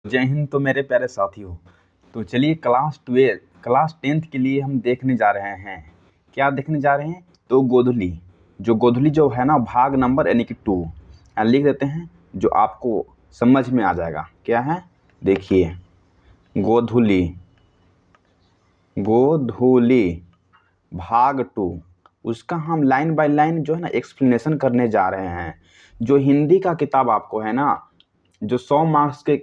जय हिंद। तो मेरे प्यारे साथियों, तो चलिए क्लास 10th के लिए हम देखने जा रहे हैं। क्या देखने जा रहे हैं? तो गोधुली जो है ना, भाग नंबर यानी कि 2 यहाँ लिख देते हैं, जो आपको समझ में आ जाएगा। क्या है? देखिए, गोधुली गोधुली भाग 2, उसका हम लाइन बाय लाइन जो है ना एक्सप्लेनेशन करने जा रहे हैं। जो हिंदी का किताब आपको है ना, जो 100 मार्क्स के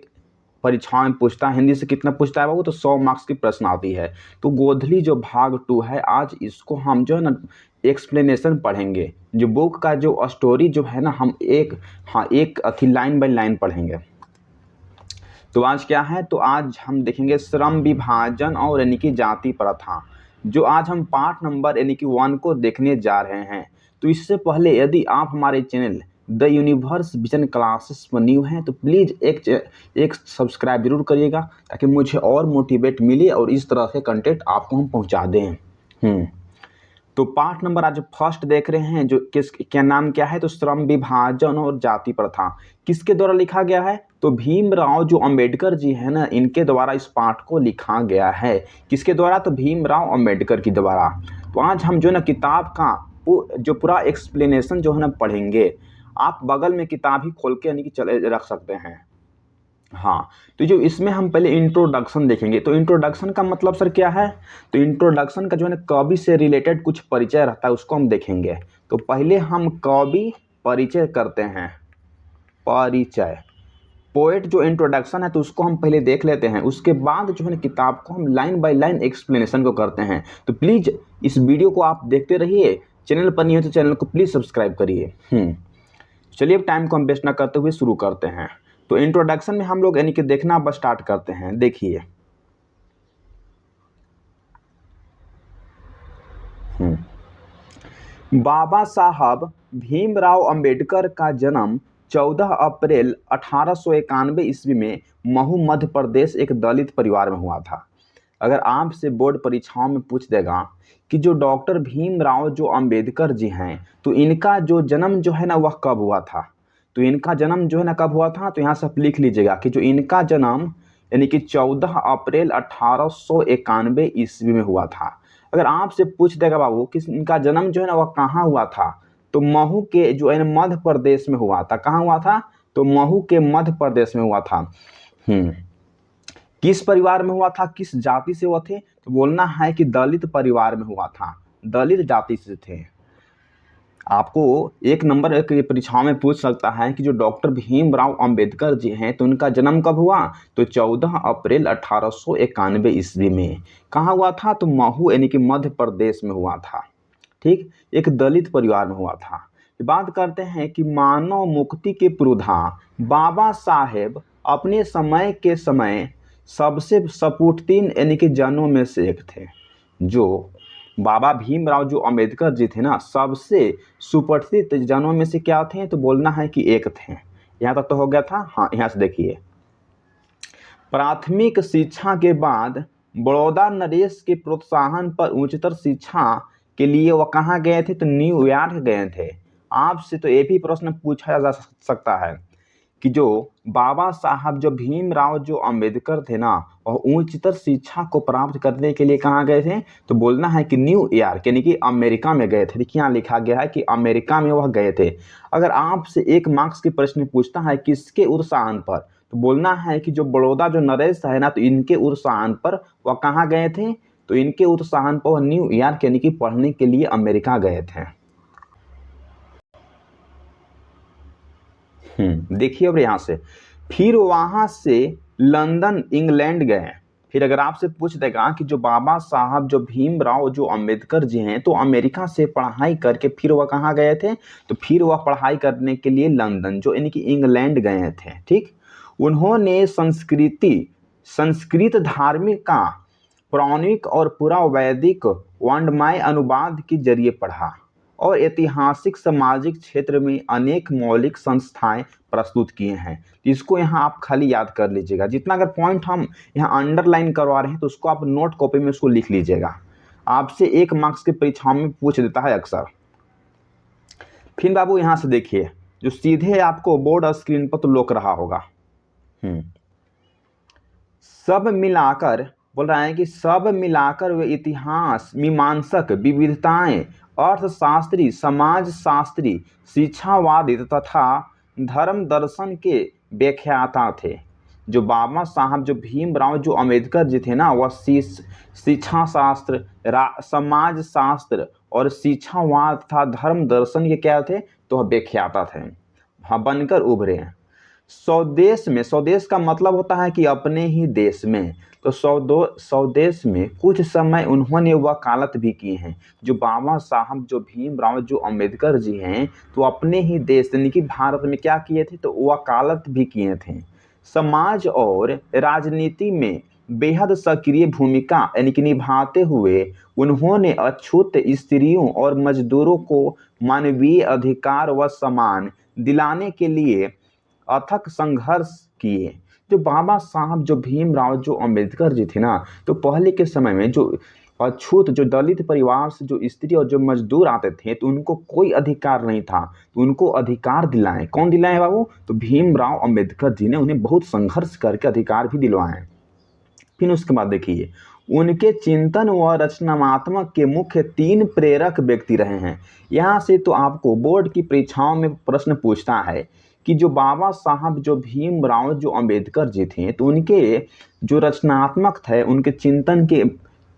परीक्षा में पूछता है, हिंदी से कितना पूछता है बाबू, तो 100 मार्क्स की प्रश्न आती है। तो गोधली जो भाग 2 है, आज इसको हम जो है ना एक्सप्लेनेशन पढ़ेंगे। जो बुक का जो स्टोरी जो है ना, हम एक अथी लाइन बाय लाइन पढ़ेंगे। तो आज क्या है? तो आज हम देखेंगे श्रम विभाजन और यानी कि जाति प्रथा, जो आज हम पार्ट नंबर यानी कि 1 को देखने जा रहे हैं। तो इससे पहले यदि आप हमारे channel the universe vision classes पर न्यू हैं, तो प्लीज़ एक सब्सक्राइब जरूर करिएगा, ताकि मुझे और मोटिवेट मिले और इस तरह के कंटेंट आपको हम पहुंचा दें। तो पार्ट नंबर आज फर्स्ट देख रहे हैं, जो क्या नाम क्या है? तो श्रम विभाजन और जाति प्रथा किसके द्वारा लिखा गया है? तो भीमराव जो अंबेडकर जी है ना, इनके द्वारा इस पाठ को लिखा गया है। किसके द्वारा? तो भीमराव अंबेडकर के द्वारा। तो आज हम जो है ना किताब का जो पूरा एक्सप्लेनेशन जो है ना पढ़ेंगे। आप बगल में किताब ही खोल के यानी कि चले रख सकते हैं। हाँ, तो जो इसमें हम पहले इंट्रोडक्शन देखेंगे। तो इंट्रोडक्शन का मतलब सर क्या है? तो इंट्रोडक्शन का जो है ना कवि से रिलेटेड कुछ परिचय रहता है, उसको हम देखेंगे। तो पहले हम कवि परिचय करते हैं। परिचय, पोएट जो इंट्रोडक्शन है, तो उसको हम पहले देख लेते हैं। उसके बाद जो है ना किताब को हम लाइन बाय लाइन एक्सप्लेनेशन को करते हैं। तो प्लीज़ इस वीडियो को आप देखते रहिए। चैनल पर नहीं हो तो चैनल को प्लीज़ सब्सक्राइब करिए। चलिए, अब टाइम को हम वेस्ट ना करते हुए शुरू करते हैं। तो इंट्रोडक्शन में हम लोग यानी कि देखना अब स्टार्ट करते हैं। देखिए, बाबा साहब भीमराव अंबेडकर का जन्म 14 अप्रैल 1891 ईस्वी में महू मध्य प्रदेश एक दलित परिवार में हुआ था। अगर आपसे बोर्ड परीक्षाओं में पूछ देगा कि जो डॉक्टर भीमराव जो अंबेडकर जी हैं, तो इनका जो जन्म जो है ना वह कब हुआ था? तो इनका जन्म जो है ना कब हुआ था? तो यहाँ से आप लिख लीजिएगा कि जो इनका जन्म यानी कि 14 अप्रैल 1891 ईस्वी में हुआ था। अगर आपसे पूछ देगा बाबू कि इनका जन्म जो है ना वह कहाँ हुआ था, तो महू के जो है ना मध्य प्रदेश में हुआ था। कहाँ हुआ था? तो महू के मध्य प्रदेश में हुआ था। किस परिवार में हुआ था? किस जाति से हुआ थे? तो बोलना है कि दलित परिवार में हुआ था, दलित जाति से थे। आपको एक नंबर की परीक्षाओं में पूछ सकता है कि जो डॉक्टर भीमराव अंबेडकर जी हैं, तो उनका जन्म कब हुआ? तो 14 अप्रैल 1891 ईस्वी में। कहाँ हुआ था? तो महू यानी कि मध्य प्रदेश में हुआ था। ठीक, एक दलित परिवार में हुआ था। बात करते हैं कि मानव मुक्ति के पुरोधा बाबा साहेब अपने समय सबसे सपूतनीय यानी कि जनों में से एक थे। जो बाबा भीमराव जो अंबेडकर जी थे ना, सबसे सुप्रसिद्ध जनों में से क्या थे? तो बोलना है कि एक थे। यहाँ तक तो हो गया था। हाँ, यहाँ से देखिए, प्राथमिक शिक्षा के बाद बड़ौदा नरेश के प्रोत्साहन पर उच्चतर शिक्षा के लिए वह कहाँ गए थे? तो न्यूयॉर्क गए थे। आपसे तो ये भी प्रश्न पूछा जा सकता है कि जो बाबा साहब जो भीमराव जो अंबेडकर थे ना, और उच्चतर शिक्षा को प्राप्त करने के लिए कहाँ गए थे? तो बोलना है कि न्यूयॉर्क यानी कि अमेरिका में गए थे। देखिए, यहाँ लिखा गया है कि अमेरिका में वह गए थे। अगर आपसे 1 मार्क्स के प्रश्न पूछता है किसके उत्साहन पर, तो बोलना है कि जो बड़ौदा जो नरेश है ना, तो इनके उत्साहन पर वह कहाँ गए थे? तो इनके उत्साहन पर वह न्यूयॉर्क यानी कि पढ़ने के लिए अमेरिका गए थे। देखिए, अब यहाँ से फिर वहां से लंदन इंग्लैंड गए। फिर अगर आपसे पूछ देगा कि जो बाबा साहब जो भीमराव जो अंबेडकर जी हैं, तो अमेरिका से पढ़ाई करके फिर वह कहाँ गए थे? तो फिर वह पढ़ाई करने के लिए लंदन जो यानी कि इंग्लैंड गए थे। ठीक, उन्होंने संस्कृत धार्मिक का पौराणिक और पूरा वैदिक वर्णमय अनुवाद के जरिए पढ़ा, और ऐतिहासिक सामाजिक क्षेत्र में अनेक मौलिक संस्थाएं प्रस्तुत किए हैं। इसको यहाँ आप खाली याद कर लीजिएगा। जितना अगर पॉइंट हम यहाँ अंडरलाइन करवा रहे हैं, तो उसको आप नोट कॉपी में उसको लिख लीजिएगा। आपसे 1 मार्क्स के परीक्षाओं में पूछ देता है अक्सर। फिर बाबू यहाँ से देखिए, जो सीधे आपको बोर्ड स्क्रीन पर तो लोक रहा होगा। सब मिलाकर बोल रहा है कि सब मिलाकर वे इतिहास मीमांसक, विविधताएं, अर्थशास्त्री, समाजशास्त्री, शिक्षावादी तथा धर्म दर्शन के व्याख्याता थे। जो बाबा साहब जो भीमराव जो अम्बेडकर जी थे ना, वह शिक्षा शास्त्र, समाज शास्त्र और शिक्षावाद तथा धर्म दर्शन के क्या थे, तो वह व्याख्याता थे। हाँ, बनकर उभरे हैं। स्वदेश में, स्वदेश का मतलब होता है कि अपने ही देश में, तो स्वदेश में कुछ समय उन्होंने वकालत भी की हैं। जो बाबा साहब जो भीमराव जो अम्बेडकर जी हैं, तो अपने ही देश यानी कि भारत में क्या किए थे, तो वकालत भी किए थे। समाज और राजनीति में बेहद सक्रिय भूमिका यानी कि निभाते हुए उन्होंने अछूत स्त्रियों और मजदूरों को मानवीय अधिकार व सम्मान दिलाने के लिए अथक संघर्ष किए। जो बाबा साहब जो भीमराव जो अम्बेडकर जी थे ना, तो पहले के समय में जो अछूत जो दलित परिवार से जो स्त्री और जो मजदूर आते थे, तो उनको कोई अधिकार नहीं था, तो उनको अधिकार दिलाए। कौन दिलाए बाबू, तो भीमराव अम्बेडकर जी ने उन्हें बहुत संघर्ष करके अधिकार भी दिलवाए। फिर उसके बाद देखिए, उनके चिंतन व रचनात्मक के मुख्य 3 प्रेरक व्यक्ति रहे हैं। यहाँ से तो आपको बोर्ड की परीक्षाओं में प्रश्न पूछता है कि जो बाबा साहब जो भीमराव जो अम्बेडकर जी थे, तो उनके जो रचनात्मक थे, उनके चिंतन के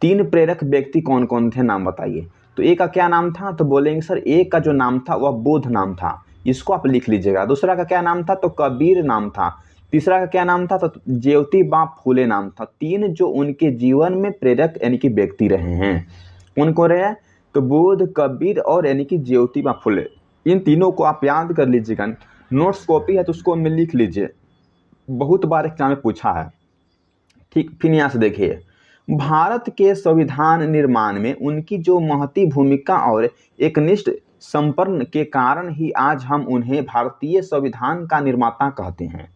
3 प्रेरक व्यक्ति कौन कौन थे, नाम बताइए। तो एक का क्या नाम था, तो बोलेंगे सर एक का जो नाम था वह बोध नाम था, इसको आप लिख लीजिएगा। दूसरा का क्या नाम था, तो कबीर नाम था। तीसरा का क्या नाम था, तो ज्योतिबा फूले नाम था। 3 जो उनके जीवन में प्रेरक यानी कि व्यक्ति रहे हैं, कौन कौन रहे, तो बुद्ध, कबीर और यानी कि ज्योतिबा फूले। इन तीनों को आप याद कर लीजिएगा। नोट्स कॉपी है तो उसको में लिख लीजिए, बहुत बार एग्जाम में पूछा है। ठीक, फिर यहाँ से देखिए, भारत के संविधान निर्माण में उनकी जो महती भूमिका और एकनिष्ठ संपर्क के कारण ही आज हम उन्हें भारतीय संविधान का निर्माता कहते हैं।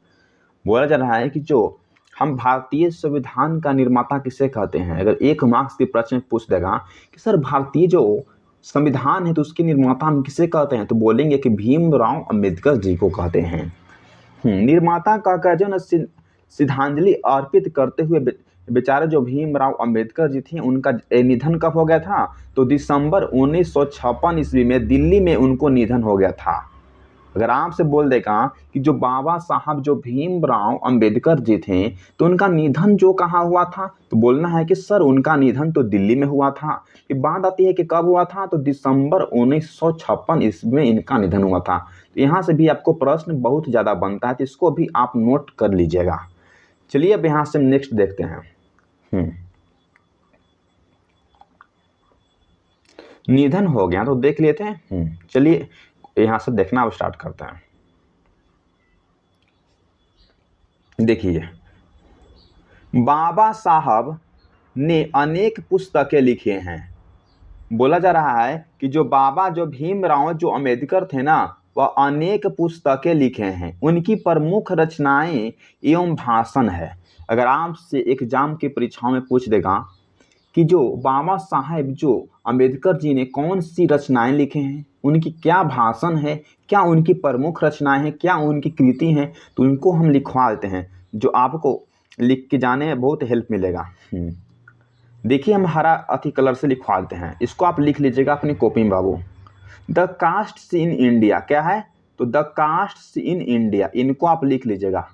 बोला जा रहा है कि जो हम भारतीय संविधान का निर्माता किसे कहते हैं। अगर 1 मार्क्स के प्रश्न पूछ देगा कि सर भारतीय जो संविधान है तो उसके निर्माता हम किसे कहते हैं, तो बोलेंगे कि भीमराव अम्बेडकर जी को कहते हैं। निर्माता का जो न श्रद्धांजलि अर्पित करते हुए बेचारे जो भीमराव अम्बेडकर जी थे, उनका निधन कब हो गया था, तो दिसंबर 1956 ईस्वी में दिल्ली में उनको निधन हो गया था। अगर आपसे बोल देगा कि जो बाबा साहब जो भीमराव अम्बेडकर जी थे, तो उनका निधन जो कहाँ हुआ था, तो बोलना है कि सर उनका निधन तो दिल्ली में हुआ था। फिर बात आती है कि कब हुआ था, तो दिसंबर 1956 ईस्वी में इनका निधन हुआ था। तो यहाँ से भी आपको प्रश्न बहुत ज़्यादा बनता है, तो इसको भी आप नोट कर लीजिएगा। चलिए अब यहाँ से नेक्स्ट देखते हैं। निधन हो गया तो देख लेते हैं। चलिए यहाँ से देखना अब स्टार्ट करते हैं। देखिए, बाबा साहब ने अनेक पुस्तकें लिखे हैं। बोला जा रहा है कि जो बाबा जो भीमराव जो अम्बेडकर थे ना, वह अनेक पुस्तकें लिखे हैं। उनकी प्रमुख रचनाएं एवं भाषण है। अगर आपसे एग्जाम की परीक्षाओं में पूछ देगा कि जो बाबा साहब जो अम्बेडकर जी ने कौन सी रचनाएं लिखे हैं, उनकी क्या भाषण है, क्या उनकी प्रमुख रचनाएं हैं, क्या उनकी कृति हैं, तो उनको हम लिखवा देते हैं, जो आपको लिख के जाने में बहुत हेल्प मिलेगा। देखिए, हम हरा अथी कलर से लिखवा देते हैं, इसको आप लिख लीजिएगा अपनी कॉपी में बाबू। द कास्ट्स इन इंडिया क्या है, तो द कास्ट्स इन इंडिया, इनको आप लिख लीजिएगा,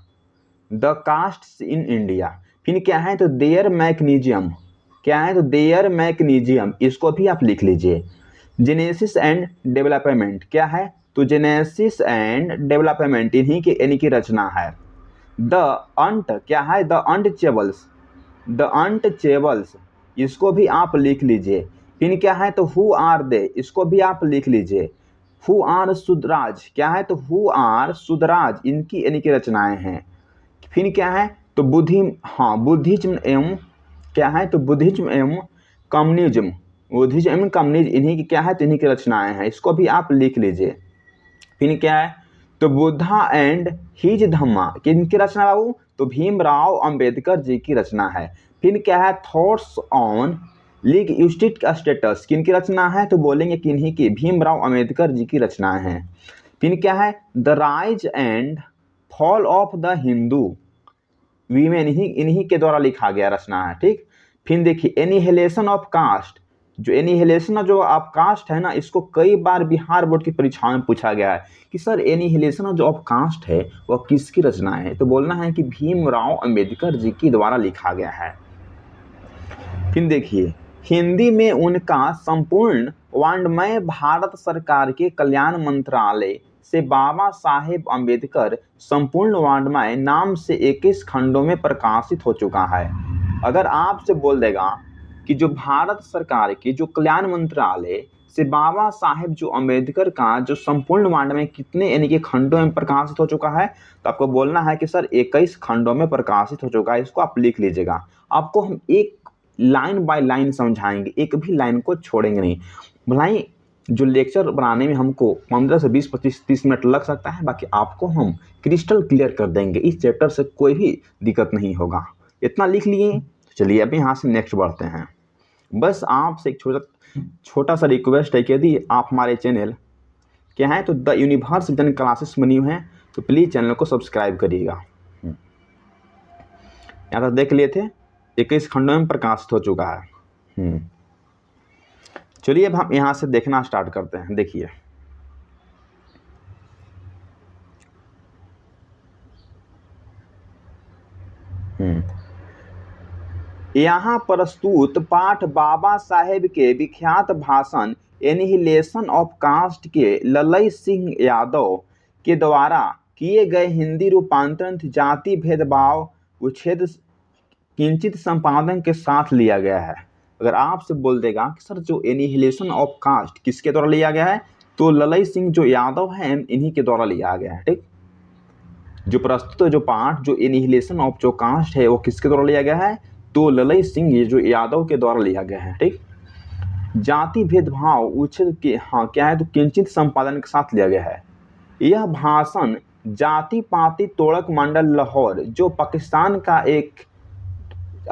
द कास्ट्स इन इंडिया। फिर क्या है, तो देयर मैकेनिज्म, क्या है, तो देयर मैकेनिज्म, इसको भी आप लिख लीजिए। जेनेसिस एंड डेवलपमेंट क्या है, तो जेनेसिस एंड डेवलपमेंट इन्हीं की यानी की रचना है। द अंट क्या है, द अनटचेबल्स, द अनटचेबल्स, इसको भी आप लिख लीजिए। फिर क्या है, तो हु आर दे, इसको भी आप लिख लीजिए। हु आर सुदराज क्या है, तो हु आर सुदराज, इनकी यानी की रचनाएं हैं। फिर क्या है, तो बुद्धिज्म एवं क्या है, तो बुद्धिज्म एवं कम्युनिज्म, बुद्धिज्म एवं कम्युनिज्म इन्हीं की क्या है, तो इन्हीं की रचनाएं हैं, इसको भी आप लिख लीजिए। फिर क्या है, तो बुद्धा एंड हिज धम्मा, किनकी रचना बाबू, तो भीमराव अंबेडकर जी की रचना है। फिर क्या है, थॉट्स ऑन लिंग्विस्टिक स्टेटस, किनकी रचना है, तो बोलेंगे किन्हीं की, भीमराव अंबेडकर जी की रचनाएं हैं। फिर क्या है, the rise and fall of the Hindu, women इन्हीं के द्वारा लिखा गया रचना है। ठीक, फिर देखिए एनिहिलेशन ऑफ कास्ट, जो एनिहिलेशन जो ऑफ कास्ट है ना, इसको कई बार बिहार बोर्ड की परीक्षाओं में पूछा गया है कि सर एनिहिलेशन जो ऑफ कास्ट है वह किसकी रचना है, तो बोलना है कि भीमराव अंबेडकर जी के द्वारा लिखा गया है। फिर देखिए हिंदी में उनका संपूर्ण वाङ्मय भारत सरकार के कल्याण मंत्रालय से बाबा साहेब अम्बेडकर संपूर्ण वाङ्मय नाम से 21 खंडों में प्रकाशित हो चुका है। अगर आपसे बोल देगा कि जो भारत सरकार के जो कल्याण मंत्रालय से बाबा साहेब जो अम्बेडकर का जो संपूर्ण वाङ्मय कितने यानी कि खंडों में प्रकाशित हो चुका है, तो आपको बोलना है कि सर 21 खंडों में प्रकाशित हो चुका है। इसको आप लिख लीजिएगा। आपको हम एक लाइन बाय लाइन समझाएंगे, एक भी लाइन को छोड़ेंगे नहीं। भलाई जो लेक्चर बनाने में हमको 15 से 20, 25, 30 मिनट लग सकता है, बाकी आपको हम क्रिस्टल क्लियर कर देंगे। इस चैप्टर से कोई भी दिक्कत नहीं होगा। इतना लिख लिए, चलिए अभी यहाँ से नेक्स्ट बढ़ते हैं। बस आपसे एक छोटा सा रिक्वेस्ट है कि यदि आप हमारे चैनल क्या है तो द यूनिवर्स विजन क्लासेस में न्यू हैं तो प्लीज़ चैनल को सब्सक्राइब करिएगा। यहाँ तक देख लिए थे, 21 खंडों में प्रकाशित हो चुका है। चलिए अब हम यहाँ से देखना स्टार्ट करते हैं। देखिए यहाँ प्रस्तुत पाठ बाबा साहेब के विख्यात भाषण एनिहिलेशन ऑफ कास्ट के ललई सिंह यादव के द्वारा किए गए हिंदी रूपांतरण जाति भेदभाव उच्छेद किंचित संपादन के साथ लिया गया है। अगर आपसे बोल देगा कि सर जो एनिहिलेशन ऑफ कास्ट किसके द्वारा लिया गया है, तो ललई सिंह जो यादव हैं इन्हीं के द्वारा लिया गया है। ठीक, जो प्रस्तुत जो पाठ जो एनिहिलेशन ऑफ जो कास्ट है वो किसके द्वारा लिया गया है, तो ललई सिंह ये जो यादव के द्वारा लिया गया है। ठीक, जाति भेदभाव उच्छेद के क्या है तो किंचित संपादन के साथ लिया गया है। यह भाषण जाति पाति तोड़क मंडल लाहौर, जो पाकिस्तान का एक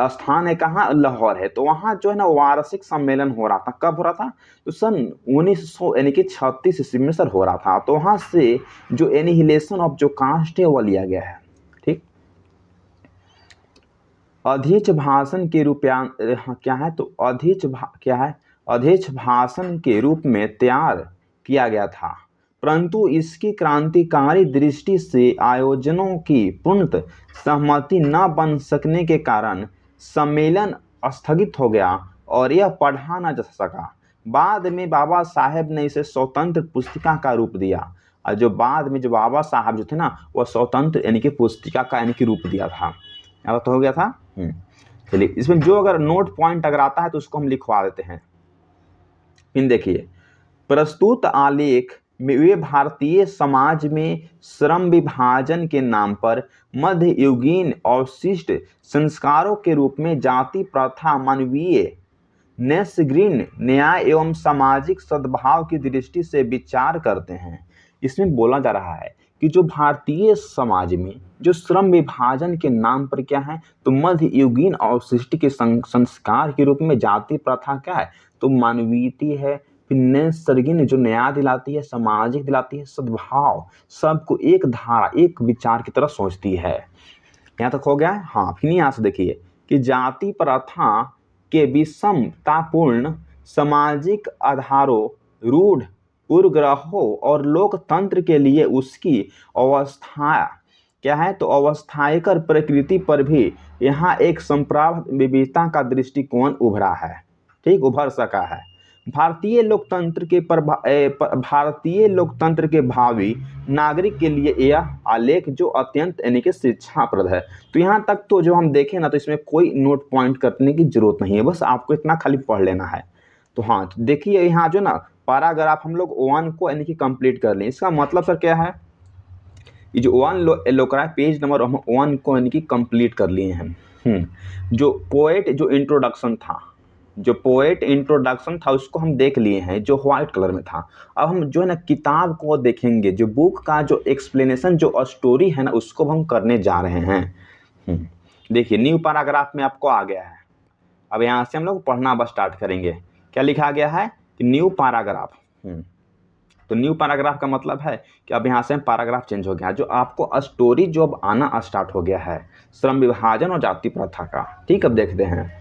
स्थान है, कहाँ लाहौर है, तो वहाँ जो है ना वार्षिक सम्मेलन हो रहा था। कब हो रहा था, तो सन 1900 यानी कि 36 ईस्वी में सर हो रहा था। तो वहाँ से जो एनिहिलेशन ऑफ जो कास्ट है वो लिया गया है। ठीक, अध्यक्ष भाषण के रूप क्या है तो अध्यक्ष भाषण के रूप में तैयार किया गया था, परंतु इसकी क्रांतिकारी दृष्टि से आयोजनों की पूर्णतः सहमति न बन सकने के कारण सम्मेलन स्थगित हो गया और यह पढ़ा न जा सका। बाद में बाबा साहेब ने इसे स्वतंत्र पुस्तिका का रूप दिया, और जो बाद में जो बाबा साहब जो थे ना वह स्वतंत्र यानी कि पुस्तिका का यानी कि रूप दिया था। यहाँ तो हो गया था। चलिए इसमें जो अगर नोट पॉइंट अगर आता है तो उसको हम लिखवा देते हैं। इन देखिए प्रस्तुत आलेख में वे भारतीय समाज में श्रम विभाजन के नाम पर मध्ययुगीन अवशिष्ट संस्कारों के रूप में जाति प्रथा, मानवीय नैसर्गिक न्याय एवं सामाजिक सद्भाव की दृष्टि से विचार करते हैं। इसमें बोला जा रहा है कि जो भारतीय समाज में जो श्रम विभाजन के नाम पर क्या है तो मध्ययुगीन अवशिष्ट के संस्कार के रूप में जाति प्रथा क्या है तो मानवीयती है, नैसर्गिक जो न्याय दिलाती है, सामाजिक दिलाती है, सद्भाव, सबको एक धारा एक विचार की तरह सोचती है। यहाँ तक हो गया। हाँ, फिर यहाँ से देखिए कि जाति प्रथा के विषमतापूर्ण सामाजिक आधारों, रूढ़ पूर्वग्रहों और लोकतंत्र के लिए उसकी अवस्था क्या है तो अवस्थायकर प्रकृति पर भी यहाँ एक संप्राप्त विविधता का दृष्टिकोण उभरा है। ठीक, उभर सका है। भारतीय लोकतंत्र के भावी नागरिक के लिए यह आलेख जो अत्यंत यानी कि शिक्षाप्रद है। तो यहाँ तक तो जो हम देखें ना तो इसमें कोई नोट पॉइंट करने की जरूरत नहीं है, बस आपको इतना खाली पढ़ लेना है। तो हाँ, तो देखिए यहाँ जो ना पैराग्राफ हम लोग 1 को यानी कि कंप्लीट कर लें। इसका मतलब सर क्या है, ये जो 1 लोग रहा है पेज नंबर 1 को यानी कि कंप्लीट कर लिए हैं। जो पोएट इंट्रोडक्शन था उसको हम देख लिए हैं, जो व्हाइट कलर में था। अब हम जो है ना किताब को देखेंगे, जो बुक का जो एक्सप्लेनेशन जो स्टोरी है ना उसको हम करने जा रहे हैं। देखिए न्यू पैराग्राफ में आपको आ गया है। अब यहाँ से हम लोग पढ़ना बस स्टार्ट करेंगे। क्या लिखा गया है कि न्यू पैराग्राफ। तो न्यू पैराग्राफ का मतलब है कि अब यहाँ से पैराग्राफ चेंज हो गया, जो आपको स्टोरी जो अब आना स्टार्ट हो गया है श्रम विभाजन और जाति प्रथा का। ठीक, अब देखते हैं।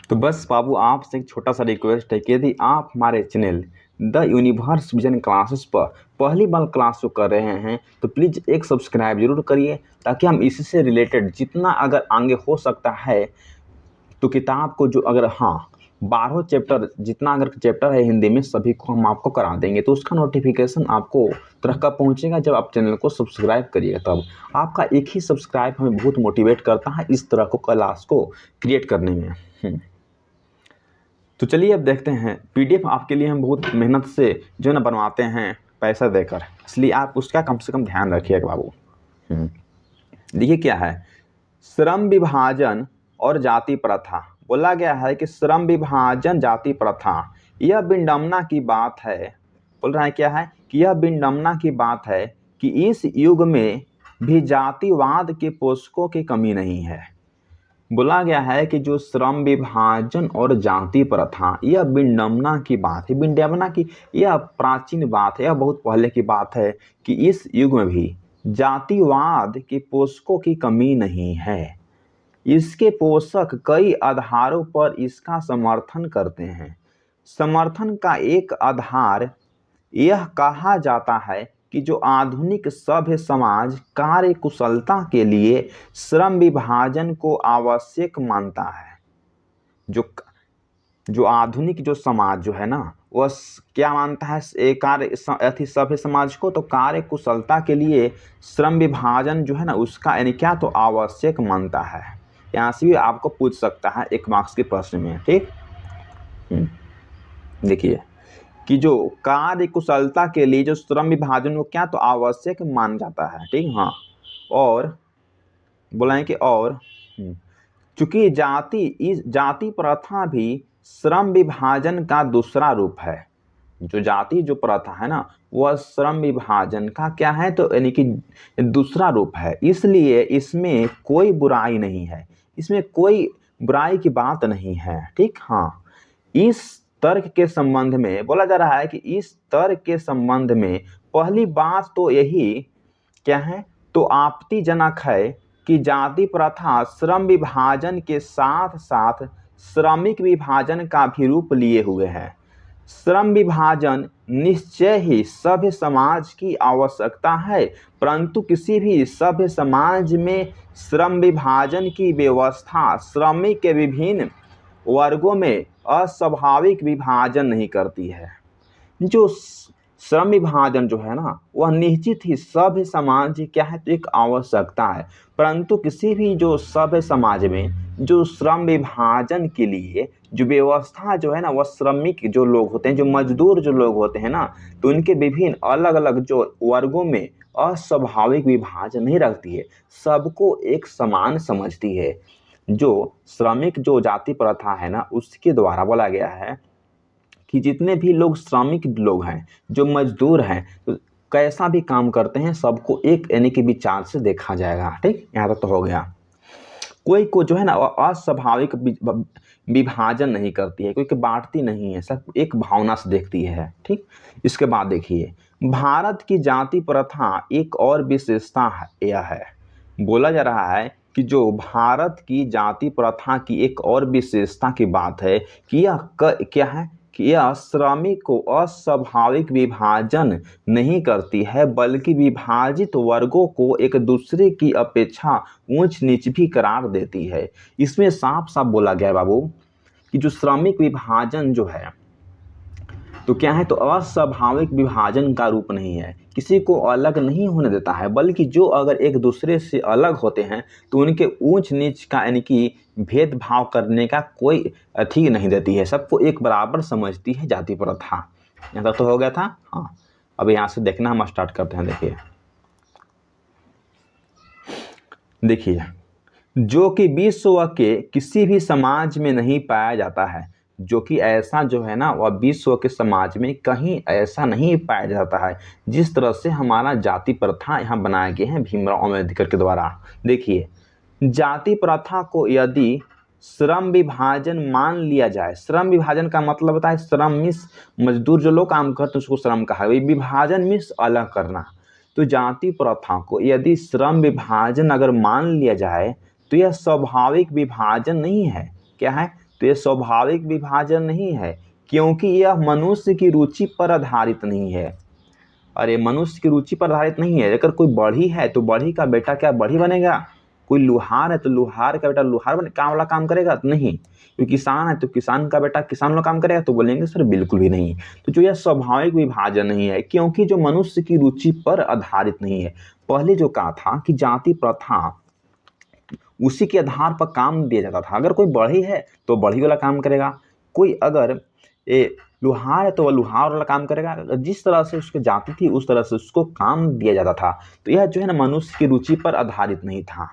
तो बस बाबू आपसे एक छोटा सा रिक्वेस्ट है कि यदि आप हमारे channel the universe vision classes पर पहली बार क्लास जो कर रहे हैं तो प्लीज़ एक सब्सक्राइब जरूर करिए, ताकि हम इसी से रिलेटेड जितना अगर आगे हो सकता है तो किताब को जो अगर 12 चैप्टर जितना अगर चैप्टर है हिंदी में सभी को हम आपको करा देंगे। तो उसका नोटिफिकेशन आपको तरह का पहुंचेगा जब आप चैनल को सब्सक्राइब करिएगा। तब आपका एक ही सब्सक्राइब हमें बहुत मोटिवेट करता है इस तरह को क्लास को क्रिएट करने में। तो चलिए अब देखते हैं। PDF आपके लिए हम बहुत मेहनत से जो है ना बनवाते हैं पैसा देकर, इसलिए आप उसका कम से कम ध्यान रखिएगा बाबू। देखिए क्या है, श्रम विभाजन और जाति प्रथा। बोला गया है कि श्रम विभाजन जाति प्रथा यह विडंबना की बात है। बोल रहा है क्या है कि यह विडंबना की बात है कि इस युग में भी जातिवाद के पोषकों की कमी नहीं है। बोला गया है कि जो श्रम विभाजन और जाति प्रथा यह विडंबना की बात है। विडंबना की यह प्राचीन बात है, यह बहुत पहले की बात है कि इस युग में भी जातिवाद के पोषकों की कमी नहीं है। इसके पोषक कई आधारों पर इसका समर्थन करते हैं। समर्थन का एक आधार यह कहा जाता है कि जो आधुनिक सभ्य समाज कार्य कुशलता के लिए श्रम विभाजन को आवश्यक मानता है। जो आधुनिक जो समाज जो है ना वह क्या मानता है कार्य सभ्य समाज को, तो कार्य कुशलता के लिए श्रम विभाजन जो है ना उसका यानी क्या तो आवश्यक मानता है। यहाँ से भी आपको पूछ सकता है एक मार्क्स के प्रश्न में। ठीक, देखिए कि जो कार्य कुशलता के लिए जो श्रम विभाजन को क्या तो आवश्यक मान जाता है। ठीक, और बोला है कि और चूंकि जाति प्रथा भी श्रम विभाजन का दूसरा रूप है। जो जाति जो प्रथा है ना वह श्रम विभाजन का क्या है तो यानी कि दूसरा रूप है, इसलिए इसमें कोई बुराई नहीं है, इसमें कोई बुराई की बात नहीं है। ठीक, इस तर्क के संबंध में बोला जा रहा है कि इस तर्क के संबंध में पहली बात तो यही क्या है तो आपत्तिजनक है कि जाति प्रथा श्रम विभाजन के साथ साथ श्रमिक विभाजन का भी रूप लिए हुए है। श्रम विभाजन निश्चय ही सभ्य समाज की आवश्यकता है, परंतु किसी भी सभ्य समाज में श्रम विभाजन की व्यवस्था श्रमिक के विभिन्न वर्गों में अस्वाभाविक विभाजन नहीं करती है। जो श्रम विभाजन जो है ना वह निश्चित ही सभ्य समाज की क्या है तो एक आवश्यकता है, परंतु किसी भी जो सभ्य समाज में जो श्रम विभाजन के लिए जो व्यवस्था जो है ना वह श्रमिक जो लोग होते हैं, जो मजदूर जो लोग होते हैं ना, तो उनके विभिन्न अलग अलग जो वर्गों में अस्वाभाविक विभाजन नहीं रखती है, सबको एक समान समझती है। जो श्रमिक जो जाति प्रथा है ना उसके द्वारा बोला गया है कि जितने भी लोग श्रमिक लोग हैं, जो मजदूर हैं, तो कैसा भी काम करते हैं सबको एक यानी कि विचार से देखा जाएगा। ठीक, यहाँ तक तो हो गया। कोई को जो है ना अस्वाभाविक विभाजन नहीं करती है, कोई को बांटती नहीं है, सब एक भावना से देखती है। ठीक, इसके बाद देखिए भारत की जाति प्रथा एक और विशेषता यह है। बोला जा रहा है कि जो भारत की जाति प्रथा की एक और विशेषता की बात है कि यह क्या है कि यह श्रमिक को अस्वाभाविक विभाजन नहीं करती है, बल्कि विभाजित वर्गों को एक दूसरे की अपेक्षा ऊंच नीच भी करार देती है। इसमें साफ साफ बोला गया है बाबू कि जो श्रमिक विभाजन जो है तो क्या है तो अस्वाभाविक विभाजन का रूप नहीं है, किसी को अलग नहीं होने देता है, बल्कि जो अगर एक दूसरे से अलग होते हैं तो उनके ऊंच नीच का यानी कि भेदभाव करने का कोई अथी नहीं देती है, सबको एक बराबर समझती है जाति प्रथा। यहाँ तक तो हो गया था। अब यहाँ से देखना हम स्टार्ट करते हैं। देखिए जो कि विश्व के किसी भी समाज में नहीं पाया जाता है, जो कि ऐसा जो है ना वह विश्व के समाज में कहीं ऐसा नहीं पाया जाता है जिस तरह से हमारा जाति प्रथा यहाँ बनाए गए हैं भीमराव अम्बेडकर के द्वारा। देखिए जाति प्रथा को यदि श्रम विभाजन मान लिया जाए। श्रम विभाजन का मतलब होता है श्रम मीन्स मजदूर जो लोग काम करते हैं उसको श्रम कहा है। विभाजन मीन्स अलग करना। तो जाति प्रथा को यदि श्रम विभाजन अगर मान लिया जाए तो यह स्वाभाविक विभाजन नहीं है। क्या है? तो यह स्वाभाविक विभाजन नहीं है, क्योंकि यह मनुष्य की रुचि पर आधारित नहीं है। अरे मनुष्य की रुचि पर आधारित नहीं है। अगर कोई बढ़ी है तो बढ़ी का बेटा क्या बढ़ी बनेगा? कोई लुहार है तो लुहार का बेटा लुहार बने काम वाला काम करेगा? नहीं। कोई किसान है तो किसान का बेटा किसान वाला काम करेगा? तो बोलेंगे सर बिल्कुल भी नहीं। तो जो यह स्वाभाविक विभाजन नहीं है, क्योंकि जो मनुष्य की रुचि पर आधारित नहीं है। पहले जो कहा था कि जाति प्रथा उसी के आधार पर काम दिया जाता था। अगर कोई बढ़ी है तो बढ़ी वाला काम करेगा, कोई अगर लुहार है तो वह लुहार वाला काम करेगा। जिस तरह से उसकी जाति थी उस तरह से उसको काम दिया जाता था। तो यह जो है ना मनुष्य की रुचि पर आधारित नहीं था।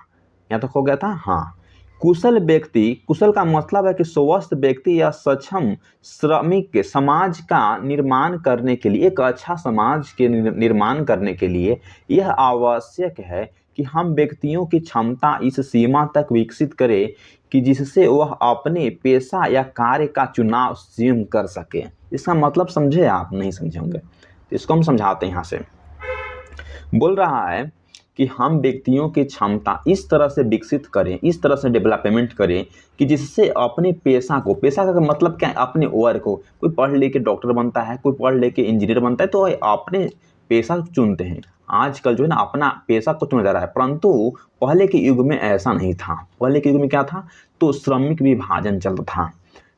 यहाँ तक हो गया था। हाँ, कुशल व्यक्ति, कुशल का मतलब है कि स्वस्थ व्यक्ति या सक्षम श्रमिक के समाज का निर्माण करने के लिए, एक अच्छा समाज के निर्माण करने के लिए यह आवश्यक है कि हम व्यक्तियों की क्षमता इस सीमा तक विकसित करें कि जिससे वह अपने पेशा या कार्य का चुनाव स्वयं कर सके। इसका मतलब समझे आप? नहीं समझे होंगे तो इसको हम समझाते हैं। यहाँ से बोल रहा है कि हम व्यक्तियों की क्षमता इस तरह से विकसित करें, इस तरह से डेवलपमेंट करें कि जिससे अपने पेशा को, पेशा का मतलब क्या है? अपने वर्क को। कोई पढ़ लिख के डॉक्टर बनता है, कोई पढ़ लिख के इंजीनियर बनता है, तो अपने पेशा चुनते हैं। आजकल जो है ना अपना पेशा को चुना जा रहा है, परंतु पहले के युग में ऐसा नहीं था। पहले के युग में क्या था? तो श्रमिक विभाजन चलता था।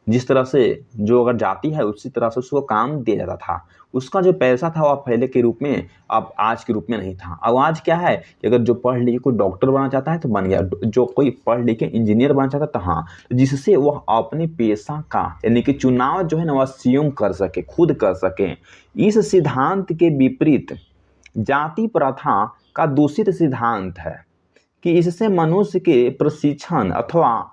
जिस तरह से जो अगर जाति है उसी तरह से उसको काम दिया जाता था। उसका जो पैसा था वह पहले के रूप में, अब आज के रूप में नहीं था। अब आज क्या है कि अगर जो पढ़ लिख कोई डॉक्टर बनना चाहता है तो बन गया, जो कोई पढ़ लिख के इंजीनियर बनना चाहता है तो हाँ, जिससे वह अपने पेशा का यानी कि चुनाव जो है ना वह स्वयं कर सके, खुद कर सके। इस सिद्धांत के विपरीत जाति प्रथा का दूषित सिद्धांत है कि इससे मनुष्य के प्रशिक्षण अथवा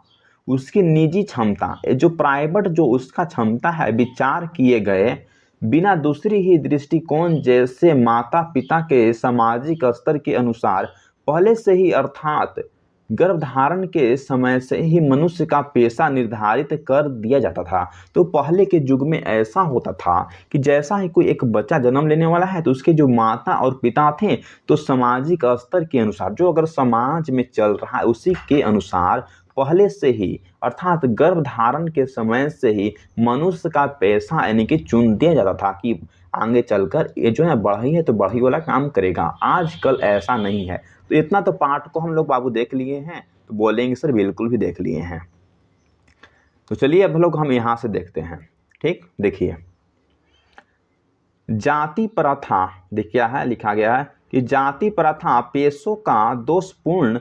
उसकी निजी क्षमता, जो प्राइवेट जो उसका क्षमता है, विचार किए गए बिना दूसरी ही दृष्टिकोण जैसे माता पिता के सामाजिक स्तर के अनुसार पहले से ही अर्थात गर्भधारण के समय से ही मनुष्य का पेशा निर्धारित कर दिया जाता था। तो पहले के युग में ऐसा होता था कि जैसा ही कोई एक बच्चा जन्म लेने वाला है तो उसके जो माता और पिता थे तो सामाजिक स्तर के अनुसार जो अगर समाज में चल रहा है उसी के अनुसार पहले से ही अर्थात गर्भधारण के समय से ही मनुष्य का पेशा यानी कि चुन दिया जाता था कि आगे चलकर ये जो है बढ़ई है तो बढ़ई वाला काम करेगा। आजकल ऐसा नहीं है। तो इतना तो पार्ट को हम लोग बाबू देख लिए हैं, तो बोलेंगे सर बिल्कुल भी देख लिए हैं। तो चलिए अब लोग हम यहाँ से देखते हैं। ठीक, देखिए जाति प्रथा क्या है लिखा गया है कि जाति प्रथा पेशों का दोषपूर्ण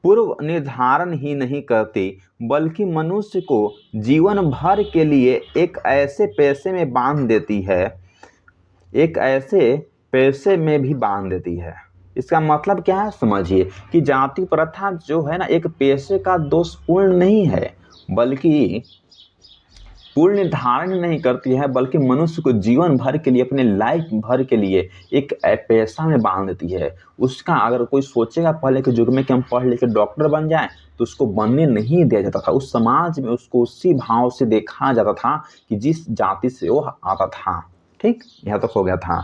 पूर्व निर्धारण ही नहीं करती बल्कि मनुष्य को जीवन भर के लिए एक ऐसे पेशे में बांध देती है, एक ऐसे पेशे में भी बांध देती है। इसका मतलब क्या है समझिए कि जाति प्रथा जो है ना एक पेशे का दोषपूर्ण नहीं है, बल्कि पूर्ण निर्धारण नहीं करती है, बल्कि मनुष्य को जीवन भर के लिए, अपने लाइफ भर के लिए एक पेशा में बांध देती है। उसका अगर कोई सोचेगा पहले के युग में कि हम पढ़ लिख के डॉक्टर बन जाएं तो उसको बनने नहीं दिया जाता था। उस समाज में उसको उसी भाव से देखा जाता था कि जिस जाति से वो आता था। ठीक, यहाँ तक हो गया था।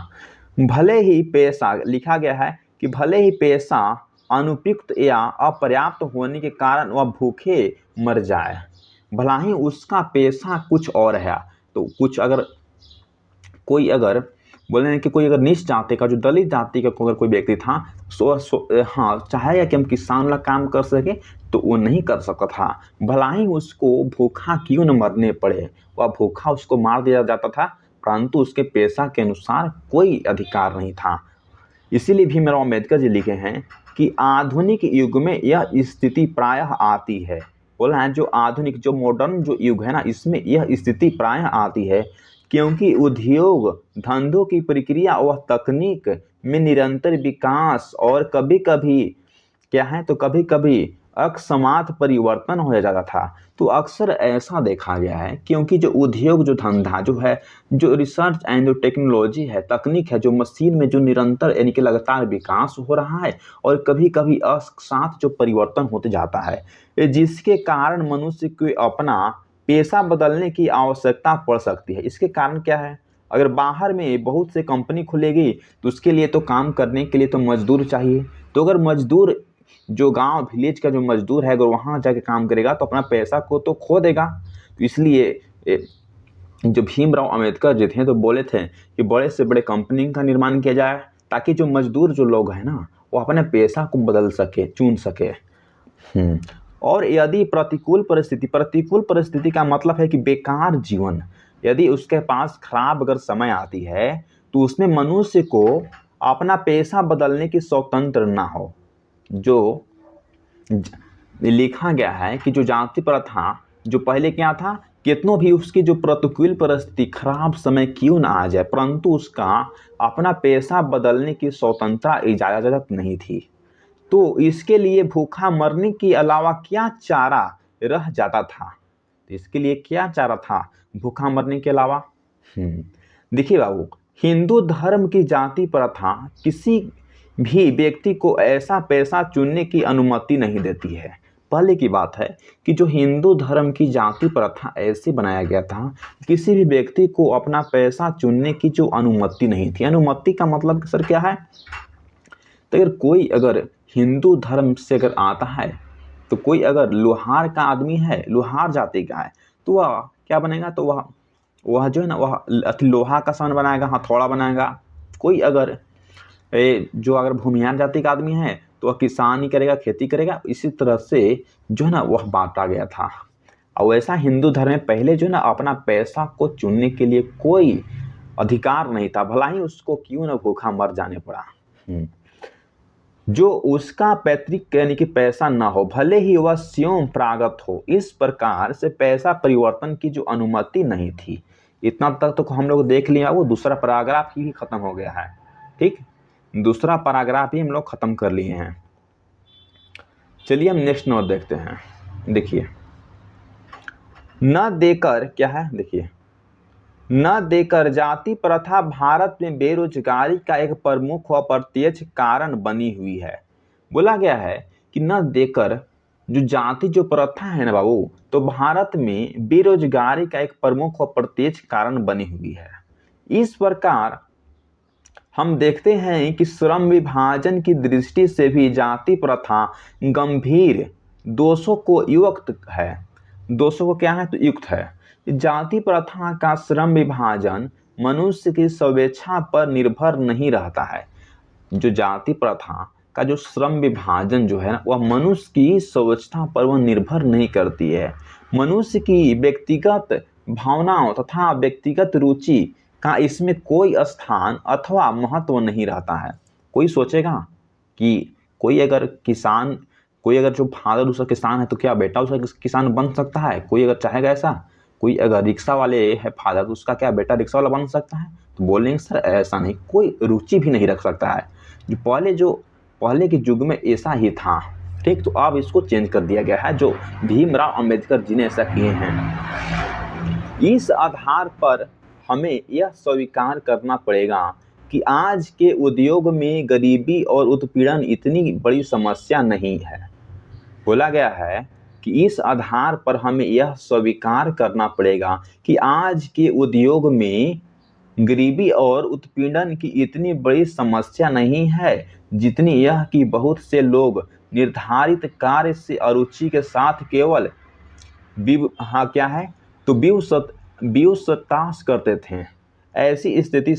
भले ही पेशा लिखा गया है कि भले ही पेशा अनुपयुक्त या अपर्याप्त होने के कारण वह भूखे मर जाए, भला ही उसका पेशा कुछ और है। तो कुछ अगर कोई अगर बोले हैं कि कोई अगर नीच जाति का, जो दलित जाति का अगर कोई व्यक्ति था हाँ चाहेगा कि हम किसान वाला काम कर सके तो वो नहीं कर सकता था। भला ही उसको भूखा क्यों न मरने पड़े, वह भूखा उसको मार दिया जाता था, परंतु उसके पेशा के अनुसार कोई अधिकार नहीं था। इसीलिए भीमराव अम्बेडकर जी लिखे हैं कि आधुनिक युग में यह स्थिति प्रायः आती है। बोला है जो आधुनिक जो मॉडर्न जो युग है ना इसमें यह स्थिति प्रायः आती है क्योंकि उद्योग धंधों की प्रक्रिया व तकनीक में निरंतर विकास और कभी कभी क्या है तो कभी कभी अकस्मात परिवर्तन हो जाता था। तो अक्सर ऐसा देखा गया है, क्योंकि जो उद्योग, जो धंधा जो है, जो रिसर्च एंड जो टेक्नोलॉजी है, तकनीक है, जो मशीन में जो निरंतर यानी कि लगातार विकास हो रहा है और कभी कभी अकस्मात जो परिवर्तन होते जाता है, जिसके कारण मनुष्य को अपना पेशा बदलने की आवश्यकता पड़ सकती है। इसके कारण क्या है, अगर बाहर में बहुत से कंपनी खुलेगी तो उसके लिए तो काम करने के लिए तो मजदूर चाहिए। तो अगर मजदूर, जो गांव विलेज का जो मजदूर है, अगर वहां जाके काम करेगा तो अपना पैसा को तो खो देगा। तो इसलिए जो भीमराव अंबेडकर जी थे तो बोले थे कि बड़े से बड़े कंपनी का निर्माण किया जाए, ताकि जो मजदूर जो लोग हैं ना, वो अपने पेशा को बदल सके, चुन सके। और यदि प्रतिकूल परिस्थिति का मतलब है कि बेकार जीवन, यदि उसके पास खराब अगर समय आती है तो उसमें मनुष्य को अपना पेशा बदलने की स्वतंत्र ना हो। जो लिखा गया है कि जो जाति प्रथा जो पहले क्या था, कितनों भी उसकी जो प्रतिकूल परिस्थिति, खराब समय क्यों ना आ जाए, परंतु उसका अपना पेशा बदलने की स्वतंत्रता इजाजत नहीं थी। तो इसके लिए भूखा मरने के अलावा क्या चारा रह जाता था। तो इसके लिए क्या चारा था भूखा मरने के अलावा। देखिए बाबू, हिंदू धर्म की जाति प्रथा किसी भी व्यक्ति को ऐसा पेशा चुनने की अनुमति नहीं देती है। पहले की बात है कि जो हिंदू धर्म की जाति प्रथा ऐसे बनाया गया था, किसी भी व्यक्ति को अपना पेशा चुनने की जो अनुमति नहीं थी। अनुमति का मतलब सर क्या है, तो अगर कोई अगर हिंदू धर्म से अगर आता है, तो कोई अगर लोहार का आदमी है, लोहार जाति का है, तो वह क्या बनेगा, तो वह जो है ना, वह लोहा का सामान बनाएगा, हथौड़ा बनाएगा। कोई अगर जो अगर भूमिहार जाति का आदमी है तो वह किसानी करेगा, खेती करेगा। इसी तरह से जो है ना वह बांटा गया था। और वैसा हिंदू धर्म में पहले जो है ना अपना पैसा को चुनने के लिए कोई अधिकार नहीं था, भला ही उसको क्यों ना भूखा मर जाने पड़ा। जो उसका पैतृक यानी कि पैसा ना हो, भले ही वह स्वयं प्रागत हो, इस प्रकार से पैसा परिवर्तन की जो अनुमति नहीं थी। इतना तक तो हम लोग देख लिया। वो दूसरा पैराग्राफ ही खत्म हो गया है। ठीक, दूसरा पैराग्राफ ही हम लोग खत्म कर लिए हैं। चलिए हम नेक्स्ट नोट देखते हैं। देखिए, न देकर क्या है, देखिए, न देकर जाति प्रथा भारत में बेरोजगारी का एक प्रमुख व प्रत्यक्ष कारण बनी हुई है। बोला गया है कि न देकर जो जाति जो प्रथा है ना बाबू, तो भारत में बेरोजगारी का एक प्रमुख व प्रत्यक्ष कारण बनी हुई है। इस प्रकार हम देखते हैं कि श्रम विभाजन की दृष्टि से भी जाति प्रथा गंभीर दोषों को युक्त है। दोषों को क्या है, तो युक्त है। जाति प्रथा का श्रम विभाजन मनुष्य की स्वेच्छा पर निर्भर नहीं रहता है। जो जाति प्रथा का जो श्रम विभाजन जो है ना, वह मनुष्य की स्वेच्छा पर वह निर्भर नहीं करती है। मनुष्य की व्यक्तिगत भावनाओं तथा व्यक्तिगत रुचि का इसमें कोई स्थान अथवा महत्व नहीं रहता है। कोई सोचेगा कि कोई अगर जो फादर उसका किसान है तो क्या बेटा उसका किसान बन सकता है? कोई अगर चाहेगा ऐसा? कोई अगर रिक्शा वाले है फादर, तो उसका क्या बेटा रिक्शा वाला बन सकता है? तो बोलेंगे सर ऐसा नहीं, कोई रुचि भी नहीं रख सकता है। जो पहले के युग में ऐसा ही था। ठीक, तो अब इसको चेंज कर दिया गया है, जो भीमराव अंबेडकर जी ने ऐसा किए हैं। इस आधार पर हमें यह स्वीकार करना पड़ेगा कि आज के उद्योग में गरीबी और उत्पीड़न इतनी बड़ी समस्या नहीं है। बोला गया है कि इस आधार पर हमें यह स्वीकार करना पड़ेगा कि आज के उद्योग में गरीबी और उत्पीड़न की इतनी बड़ी समस्या नहीं है, जितनी यह कि बहुत से लोग निर्धारित कार्य से अरुचि के साथ केवल व्युत्साह करते थे। ऐसी स्थिति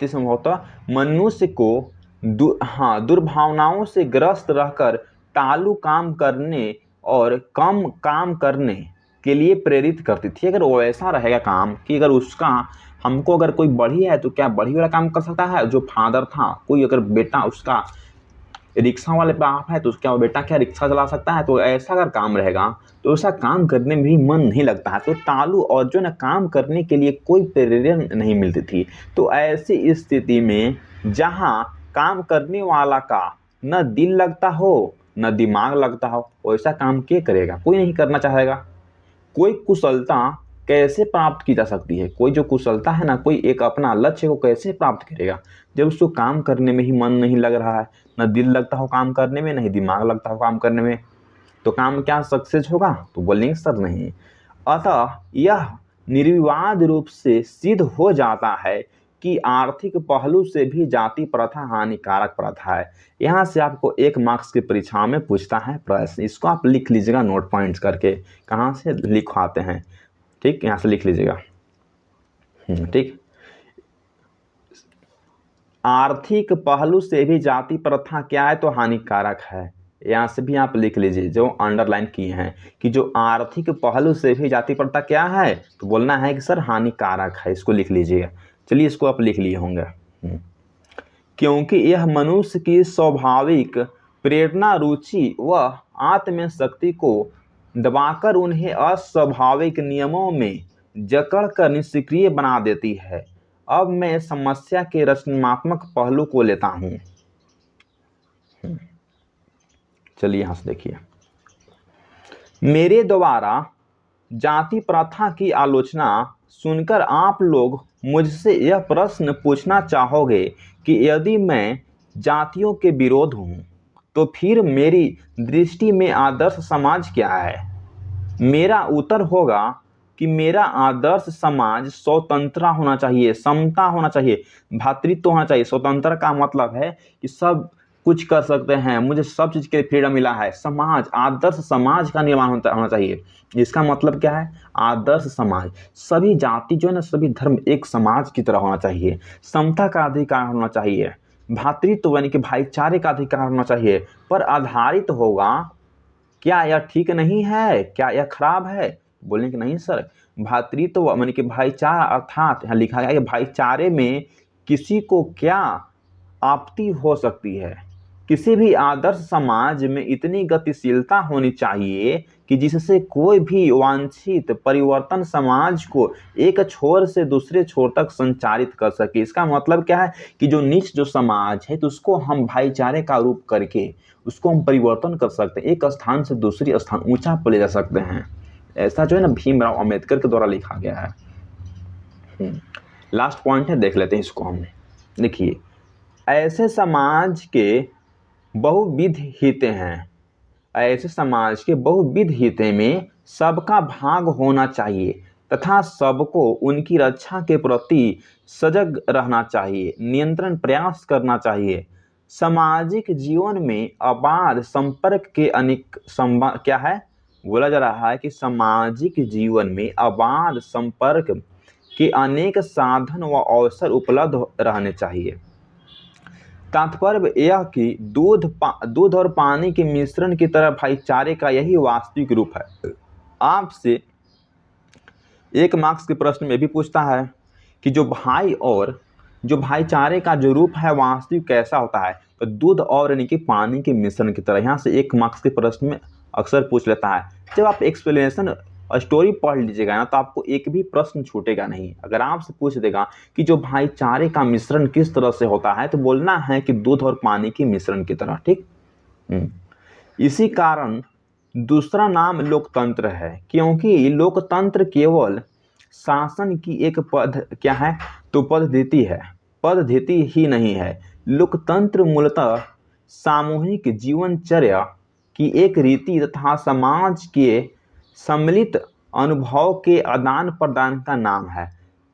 संभवतः मनुष्य को दुर्भावनाओं से ग्रस्त रहकर टालू काम करने और कम काम करने के लिए प्रेरित करती थी। अगर वो ऐसा रहेगा काम कि अगर उसका हमको अगर कोई बढ़ी है तो क्या बढ़ी वाला काम कर सकता है? जो फादर था, कोई अगर बेटा उसका रिक्शा वाले बाप है तो क्या वो बेटा क्या रिक्शा चला सकता है? तो ऐसा अगर काम रहेगा तो ऐसा काम करने में भी मन नहीं लगता है। तो टालू और जो ना काम करने के लिए कोई प्रेरणा नहीं मिलती थी। तो ऐसी स्थिति में जहाँ काम करने वाला का न दिल लगता हो न दिमाग लगता हो, वैसा काम क्या करेगा? कोई नहीं करना चाहेगा। कोई कुशलता कैसे प्राप्त की जा सकती है? कोई जो कुशलता है ना, कोई एक अपना लक्ष्य को कैसे प्राप्त करेगा जब उसको काम करने में ही मन नहीं लग रहा है, न दिल लगता हो काम करने में, नहीं दिमाग लगता हो काम करने में, तो काम क्या सक्सेस होगा? तो बोलेंगे सर नहीं। अतः यह निर्विवाद रूप से सिद्ध हो जाता है कि आर्थिक पहलू से भी जाति प्रथा हानिकारक प्रथा है। यहाँ से आपको 1 मार्क्स की परीक्षा में पूछता है प्रश्न, इसको आप लिख लीजिएगा नोट पॉइंट्स करके, कहाँ से लिखवाते हैं, ठीक, यहाँ से लिख लीजिएगा। ठीक, आर्थिक पहलू से भी जाति प्रथा क्या है? तो हानिकारक है। यहाँ से भी आप लिख लीजिए जो अंडरलाइन किए हैं कि जो आर्थिक पहलू से भी जाति प्रथा क्या है, तो बोलना है कि सर हानिकारक है, इसको लिख लीजिएगा। चलिए इसको आप लिख लिए होंगे। क्योंकि यह मनुष्य की स्वाभाविक प्रेरणा, रुचि व आत्मशक्ति को दबाकर उन्हें अस्वाभाविक नियमों में जकड़कर निष्क्रिय बना देती है। अब मैं समस्या के रचनात्मक पहलू को लेता हूं। चलिए यहां से देखिए, मेरे द्वारा जाति प्रथा की आलोचना सुनकर आप लोग मुझसे यह प्रश्न पूछना चाहोगे कि यदि मैं जातियों के विरोध हूं तो फिर मेरी दृष्टि में आदर्श समाज क्या है? मेरा उत्तर होगा कि मेरा आदर्श समाज स्वतंत्रता होना चाहिए, समता होना चाहिए, भ्रातृत्व होना चाहिए। स्वतंत्र का मतलब है कि सब कुछ कर सकते हैं, मुझे सब चीज़ के फ्रीडम मिला है। समाज, आदर्श समाज का निर्माण होना चाहिए। इसका मतलब क्या है? आदर्श समाज, सभी जाति जो है ना, सभी धर्म एक समाज की तरह होना चाहिए। समता का अधिकार होना चाहिए, भ्रातृत्व यानी कि भाईचारे का अधिकार होना चाहिए, पर आधारित होगा। क्या यह ठीक नहीं है? क्या यह खराब है? बोलेंगे कि नहीं सर, भ्रातृत्व यानी कि भाईचारा, अर्थात यहाँ लिखा गया है कि भाईचारे में किसी को क्या आपत्ति हो सकती है? किसी भी आदर्श समाज में इतनी गतिशीलता होनी चाहिए कि जिससे कोई भी वांछित परिवर्तन समाज को एक छोर से दूसरे छोर तक संचारित कर सके। इसका मतलब क्या है कि जो नीच जो समाज है तो उसको हम भाईचारे का रूप करके उसको हम परिवर्तन कर सकते हैं, एक स्थान से दूसरी स्थान ऊंचा पर ले जा सकते हैं। ऐसा जो है ना भीमराव अंबेडकर के द्वारा लिखा गया है। लास्ट पॉइंट है, देख लेते हैं इसको हम। देखिए, ऐसे समाज के बहुविध हितें हैं, ऐसे समाज के बहुविध हितें में सबका भाग होना चाहिए तथा सबको उनकी रक्षा के प्रति सजग रहना चाहिए, नियंत्रण प्रयास करना चाहिए। सामाजिक जीवन में अबाध संपर्क के अनेक क्या है बोला जा रहा है कि सामाजिक जीवन में अबाध संपर्क के अनेक साधन व अवसर उपलब्ध रहने चाहिए। तात्पर्य यह कि दूध और पानी के मिश्रण की तरह भाईचारे का यही वास्तविक रूप है। आपसे 1 मार्क्स के प्रश्न में भी पूछता है कि जो भाई और जो भाईचारे का जो रूप है वास्तविक कैसा होता है, तो दूध और यानी कि पानी के मिश्रण की तरह। यहाँ से 1 मार्क्स के प्रश्न में अक्सर पूछ लेता है। जब आप एक्सप्लेनेशन स्टोरी पढ़ लीजिएगा ना तो आपको एक भी प्रश्न छूटेगा नहीं। अगर आपसे पूछ देगा कि जो भाईचारे का मिश्रण किस तरह से होता है, तो बोलना है कि दूध और पानी के मिश्रण की तरह। ठीक, इसी कारण दूसरा नाम लोकतंत्र है, क्योंकि लोकतंत्र केवल शासन की एक क्या है तो पद्धति है, पद्धति ही नहीं है। लोकतंत्र मूलतः सामूहिक जीवनचर्या की एक रीति तथा समाज के सम्मिलित अनुभव के आदान प्रदान का नाम है।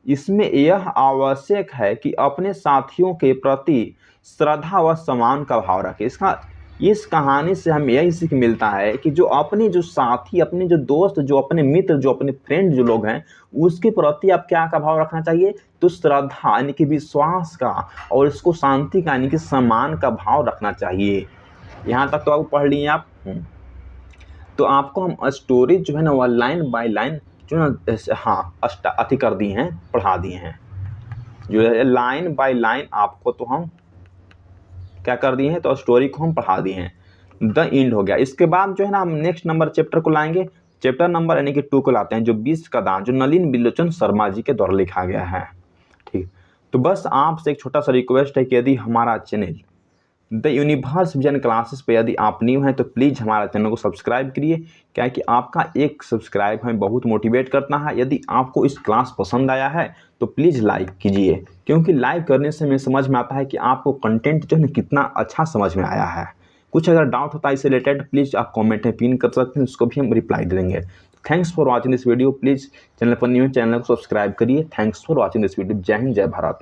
इसमें यह आवश्यक है कि अपने साथियों के प्रति श्रद्धा व सम्मान का भाव रखें। इस कहानी से हमें यही सीख मिलता है कि जो अपने जो साथी, अपने जो दोस्त, जो अपने मित्र, जो अपने फ्रेंड जो लोग हैं, उसके प्रति आप क्या का भाव रखना चाहिए? तो श्रद्धा यानी कि विश्वास का, और इसको शांति का यानी कि सम्मान का भाव रखना चाहिए। यहाँ तक तो आप पढ़ लिए आप। तो आपको हम स्टोरी जो है ना वह लाइन बाय लाइन जो है ना, हाँ अति कर दिए हैं, पढ़ा दिए हैं। जो है लाइन बाय लाइन आपको तो हम क्या कर दिए हैं, तो स्टोरी को हम पढ़ा दिए हैं। द एंड हो गया। इसके बाद जो है ना हम नेक्स्ट नंबर चैप्टर को लाएंगे, चैप्टर नंबर यानी कि 2 को लाते हैं, जो 20 का दान, जो नलिन बिलोचन शर्मा जी के द्वारा लिखा गया है। ठीक, तो बस आपसे एक छोटा सा रिक्वेस्ट है कि यदि हमारा channel the universe vision classes पे यदि आप न्यू हैं तो प्लीज़ हमारा चैनल को सब्सक्राइब करिए, क्या है कि आपका एक सब्सक्राइब हमें बहुत मोटिवेट करता है। यदि आपको इस क्लास पसंद आया है तो प्लीज़ लाइक कीजिए, क्योंकि लाइक करने से हमें समझ में आता है कि आपको कंटेंट जो है ना कितना अच्छा समझ में आया है। कुछ अगर डाउट होता है इससे रिलेटेड प्लीज़ आप कॉमेंट में पिन कर सकते हैं, उसको भी हम रिप्लाई दे देंगे। Thanks for watching this video. Please channel पर न्यू चैनल को सब्सक्राइब करिए। Thanks for watching this video. जय हिंद, जय भारत।